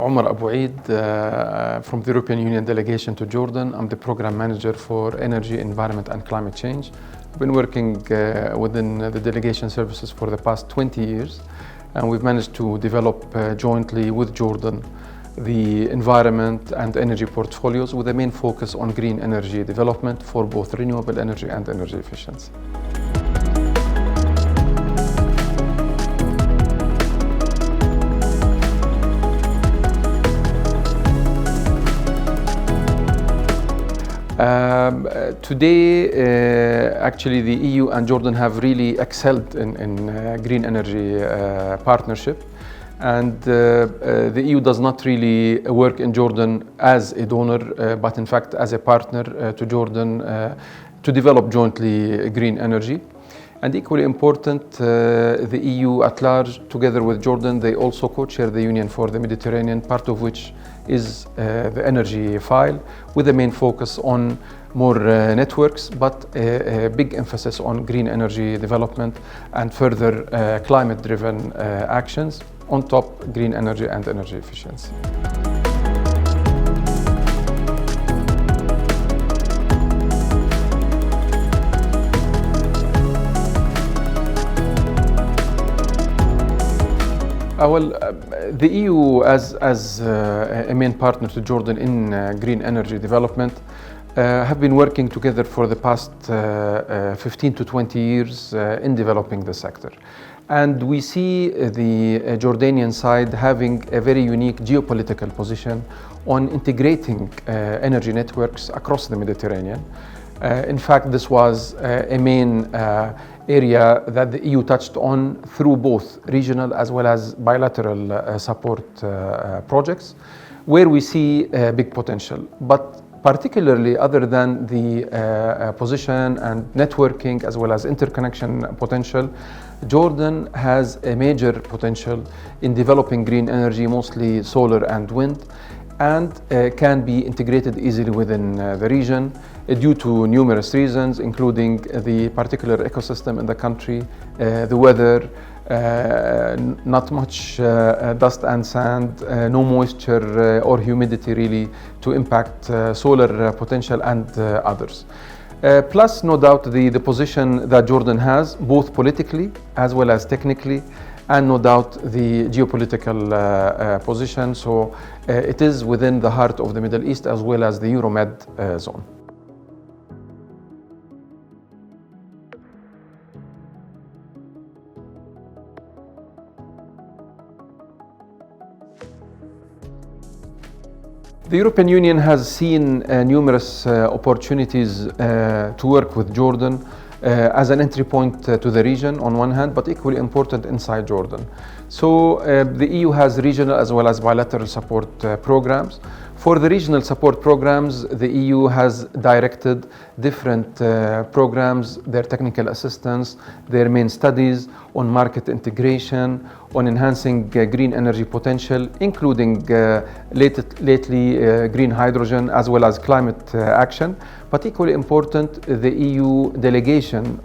Omar Abu Eid from the European Union delegation to Jordan. I'm the program manager for energy, environment and climate change. I've been working within the delegation services for the past 20 years, and we've managed to develop jointly with Jordan the environment and energy portfolios with a main focus on green energy development for both renewable energy and energy efficiency. Today, actually, the EU and Jordan have really excelled in green energy partnership, and the EU does not really work in Jordan as a donor, but in fact as a partner to Jordan to develop jointly green energy. And equally important, the EU at large, together with Jordan, they also co-chair the Union for the Mediterranean, part of which is the energy file, with a main focus on more networks, but a big emphasis on green energy development and further climate-driven actions, on top green energy and energy efficiency. The EU, as a main partner to Jordan in green energy development, have been working together for the past 15 to 20 years in developing the sector. And we see the Jordanian side having a very unique geopolitical position on integrating energy networks across the Mediterranean. In fact, this was a main area that the EU touched on through both regional as well as bilateral support projects, where we see big potential. But particularly, other than the position and networking as well as interconnection potential, Jordan has a major potential in developing green energy, mostly solar and wind, and can be integrated easily within the region due to numerous reasons, including the particular ecosystem in the country, the weather, not much dust and sand, no moisture or humidity really to impact solar potential and others. Plus, no doubt, the position that Jordan has, both politically as well as technically, and no doubt the geopolitical position. So it is within the heart of the Middle East as well as the Euromed zone. The European Union has seen numerous opportunities to work with Jordan as an entry point to the region on one hand, but equally important inside Jordan. So the EU has regional as well as bilateral support programs. For the regional support programs, the EU has directed different programs, their technical assistance, their main studies on market integration, on enhancing green energy potential, including lately green hydrogen as well as climate action. But equally important, the EU delegation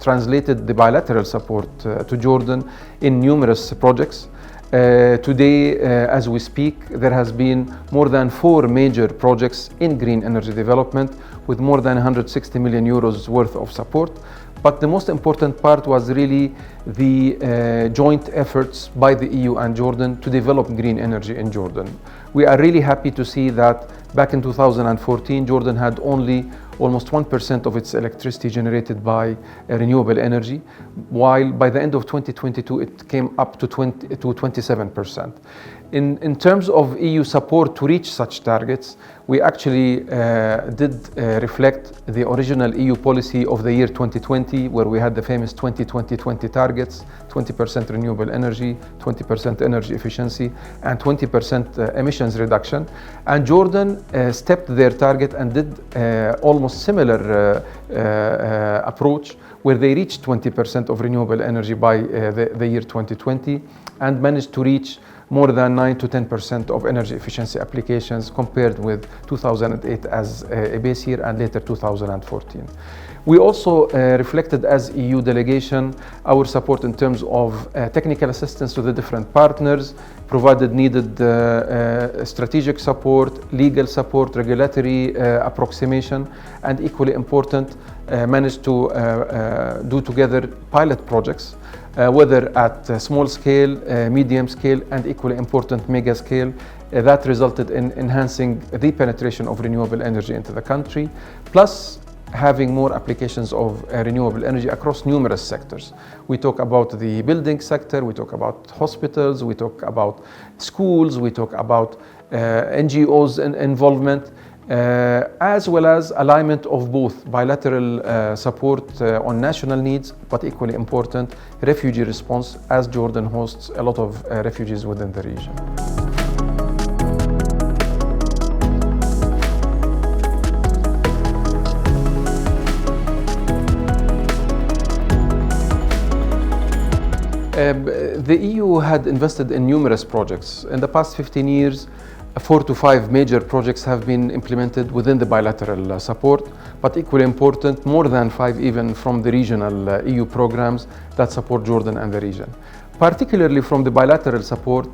translated the bilateral support to Jordan in numerous projects. Today, as we speak, there has been more than 4 major projects in green energy development with more than 160 million euros worth of support. But the most important part was really the joint efforts by the EU and Jordan to develop green energy in Jordan. We are really happy to see that back in 2014, Jordan had only almost 1% of its electricity generated by renewable energy, while by the end of 2022, it came up to 27%. In terms of EU support to reach such targets, we actually did reflect the original EU policy of the year 2020, where we had the famous 20-20-20 targets, 20% renewable energy, 20% energy efficiency, and 20% emissions reduction. And Jordan stepped their target and did almost similar approach, where they reached 20% of renewable energy by the year 2020 and managed to reach more than 9 to 10% of energy efficiency applications compared with 2008 as a base year and later 2014. We also reflected as EU delegation our support in terms of technical assistance to the different partners, provided needed strategic support, legal support, regulatory approximation, and equally important, managed to do together pilot projects, whether at small scale, medium scale, and equally important mega scale, that resulted in enhancing the penetration of renewable energy into the country, plus having more applications of renewable energy across numerous sectors. We talk about the building sector, we talk about hospitals, we talk about schools, we talk about NGOs involvement, as well as alignment of both bilateral support on national needs, but equally important, refugee response, as Jordan hosts a lot of refugees within the region. The EU had invested in numerous projects. In the past 15 years, 4 to 5 major projects have been implemented within the bilateral support, but equally important, more than 5 even from the regional EU programs that support Jordan and the region. Particularly from the bilateral support,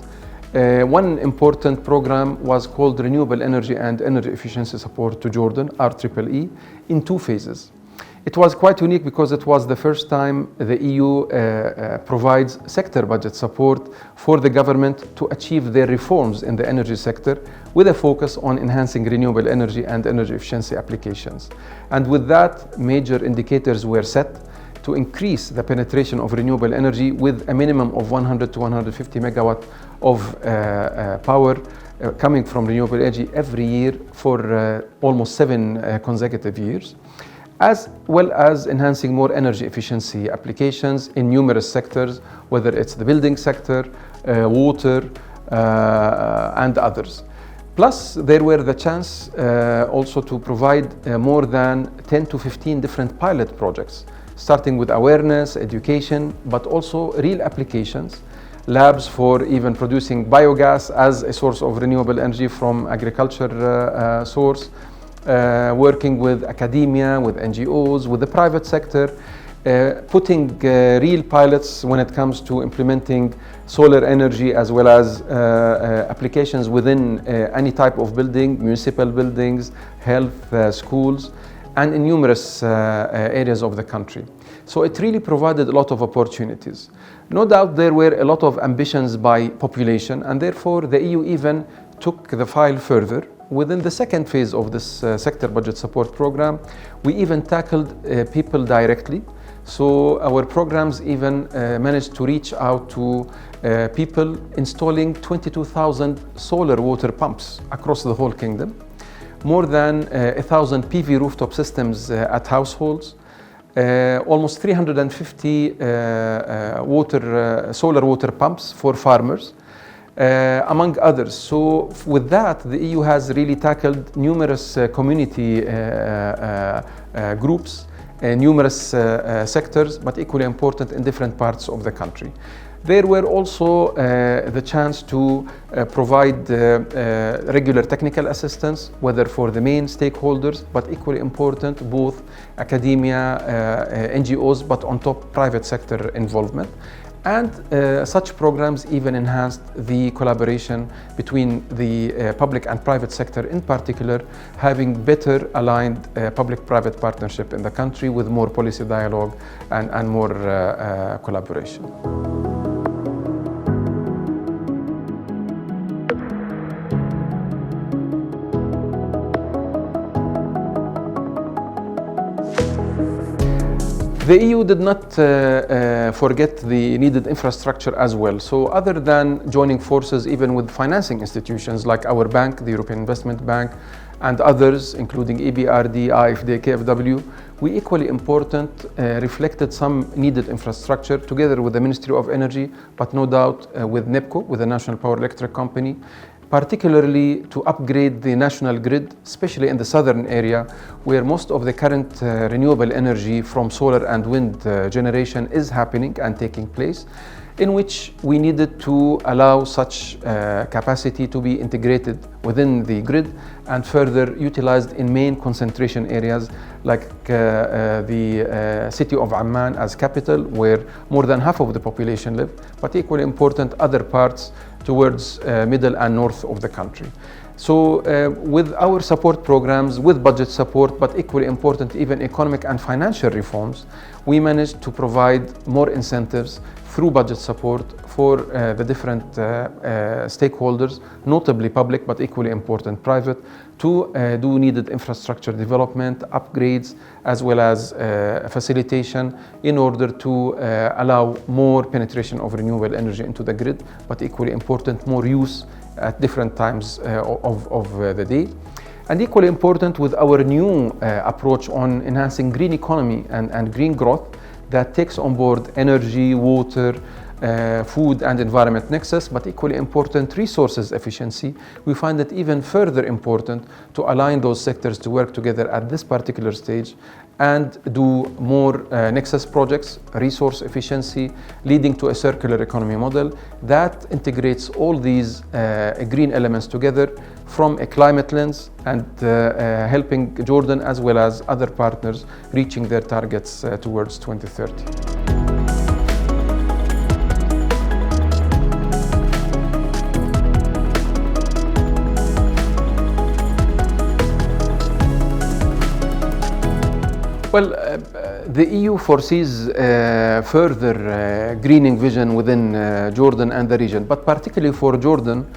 one important program was called Renewable Energy and Energy Efficiency Support to Jordan, REEE, in 2 phases. It was quite unique because it was the first time the EU provides sector budget support for the government to achieve their reforms in the energy sector with a focus on enhancing renewable energy and energy efficiency applications. And with that, major indicators were set to increase the penetration of renewable energy with a minimum of 100 to 150 megawatt of power coming from renewable energy every year for almost 7 consecutive years, as well as enhancing more energy efficiency applications in numerous sectors, whether it's the building sector, water, and others. Plus, there were the chance also to provide more than 10 to 15 different pilot projects, starting with awareness, education, but also real applications, labs for even producing biogas as a source of renewable energy from agriculture source, working with academia, with NGOs, with the private sector, putting real pilots when it comes to implementing solar energy as well as applications within any type of building, municipal buildings, health, schools, and in numerous areas of the country. So it really provided a lot of opportunities. No doubt there were a lot of ambitions by population, and therefore the EU even took the file further. Within the second phase of this sector budget support program, we even tackled people directly. So our programs even managed to reach out to people installing 22,000 solar water pumps across the whole kingdom, more than 1,000 PV rooftop systems at households, almost 350 solar water pumps for farmers, among others. So with that, the EU has really tackled numerous community groups, numerous sectors, but equally important in different parts of the country. There were also the chance to provide regular technical assistance, whether for the main stakeholders, but equally important, both academia, NGOs, but on top private sector involvement. And such programs even enhanced the collaboration between the public and private sector, in particular, having better aligned public-private partnership in the country with more policy dialogue and more collaboration. The EU did not forget the needed infrastructure as well. So other than joining forces even with financing institutions like our bank, the European Investment Bank, and others, including EBRD, AFD, KfW, we equally important reflected some needed infrastructure together with the Ministry of Energy, but no doubt with NEPCO, with the National Power Electric Company, particularly to upgrade the national grid, especially in the southern area, where most of the current renewable energy from solar and wind generation is happening and taking place, in which we needed to allow such capacity to be integrated within the grid and further utilized in main concentration areas like the city of Amman as capital, where more than half of the population live, but equally important other parts towards middle and north of the country. So with our support programs, with budget support, but equally important, even economic and financial reforms, we managed to provide more incentives through budget support for the different stakeholders, notably public, but equally important private, to do needed infrastructure development, upgrades, as well as facilitation in order to allow more penetration of renewable energy into the grid, but equally important, more use at different times of the day. And equally important, with our new approach on enhancing green economy and green growth that takes on board energy, water, food and environment nexus, but equally important, resources efficiency. We find it even further important to align those sectors to work together at this particular stage and do more nexus projects, resource efficiency, leading to a circular economy model that integrates all these green elements together from a climate lens and helping Jordan as well as other partners reaching their targets towards 2030. Well, the EU foresees further greening vision within Jordan and the region, but particularly for Jordan,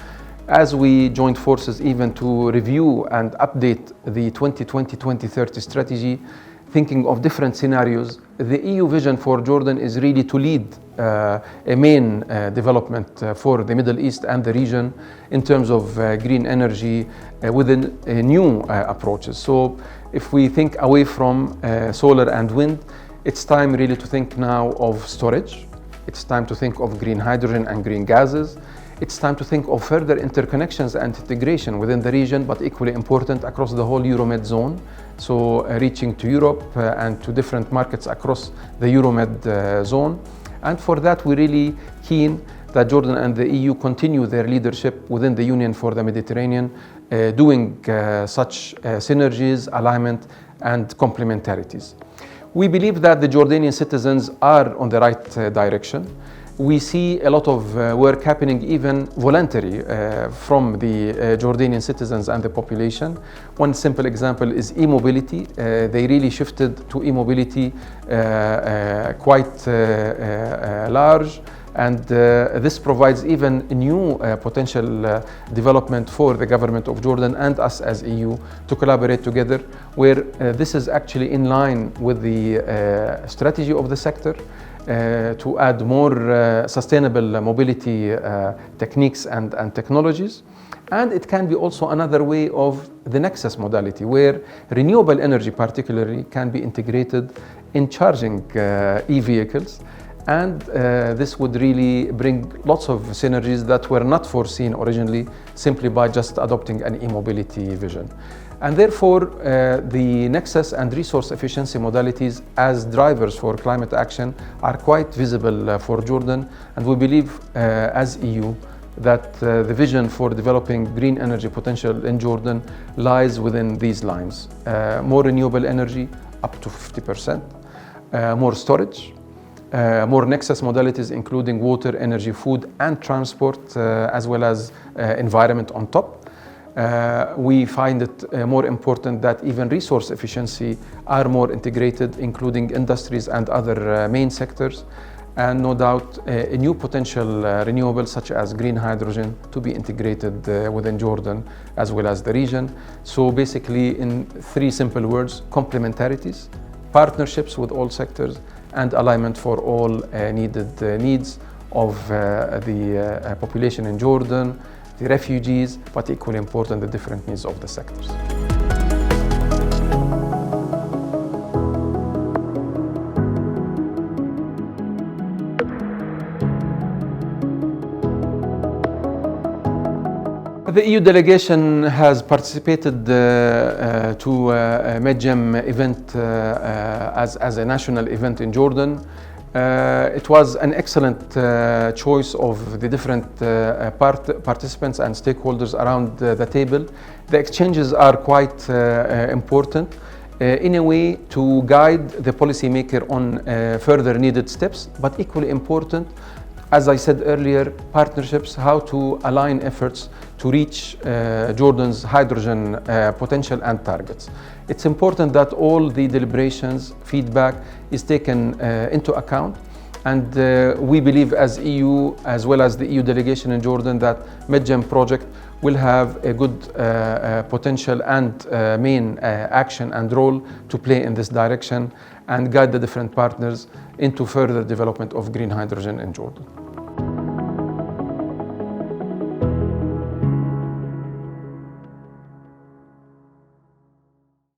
as we joined forces even to review and update the 2020-2030 strategy, thinking of different scenarios. The EU vision for Jordan is really to lead a main development for the Middle East and the region in terms of green energy within new approaches. So if we think away from solar and wind, it's time really to think now of storage. It's time to think of green hydrogen and green gases. It's time to think of further interconnections and integration within the region, but equally important across the whole Euromed zone. So reaching to Europe and to different markets across the Euromed zone. And for that, we're really keen that Jordan and the EU continue their leadership within the Union for the Mediterranean, doing such synergies, alignment, and complementarities. We believe that the Jordanian citizens are on the right direction. We see a lot of work happening, even voluntary, from the Jordanian citizens and the population. One simple example is e-mobility. They really shifted to e-mobility quite large, and this provides even new potential development for the government of Jordan and us as EU to collaborate together, where this is actually in line with the strategy of the sector. To add more sustainable mobility techniques and technologies. And it can be also another way of the nexus modality, where renewable energy particularly can be integrated in charging e-vehicles. And this would really bring lots of synergies that were not foreseen originally simply by just adopting an e-mobility vision. And therefore, the nexus and resource efficiency modalities as drivers for climate action are quite visible for Jordan. And we believe as EU that the vision for developing green energy potential in Jordan lies within these lines. More renewable energy, up to 50%, more storage, more nexus modalities including water, energy, food and transport, as well as environment on top. We find it more important that even resource efficiency are more integrated, including industries and other main sectors, and no doubt a new potential renewables such as green hydrogen to be integrated within Jordan as well as the region. So basically, in three simple words: complementarities, partnerships with all sectors, and alignment for all needed needs of the population in Jordan, the refugees, but equally important, the different needs of the sectors. The EU delegation has participated to MedGem event as a national event in Jordan. It was an excellent choice of the different participants and stakeholders around the table. The exchanges are quite important in a way to guide the policymaker on further needed steps, but equally important as I said earlier, partnerships, how to align efforts to reach Jordan's hydrogen potential and targets. It's important that all the deliberations, feedback is taken into account. And we believe as EU, as well as the EU delegation in Jordan, that MedGen project will have a good potential and main action and role to play in this direction and guide the different partners into further development of green hydrogen in Jordan.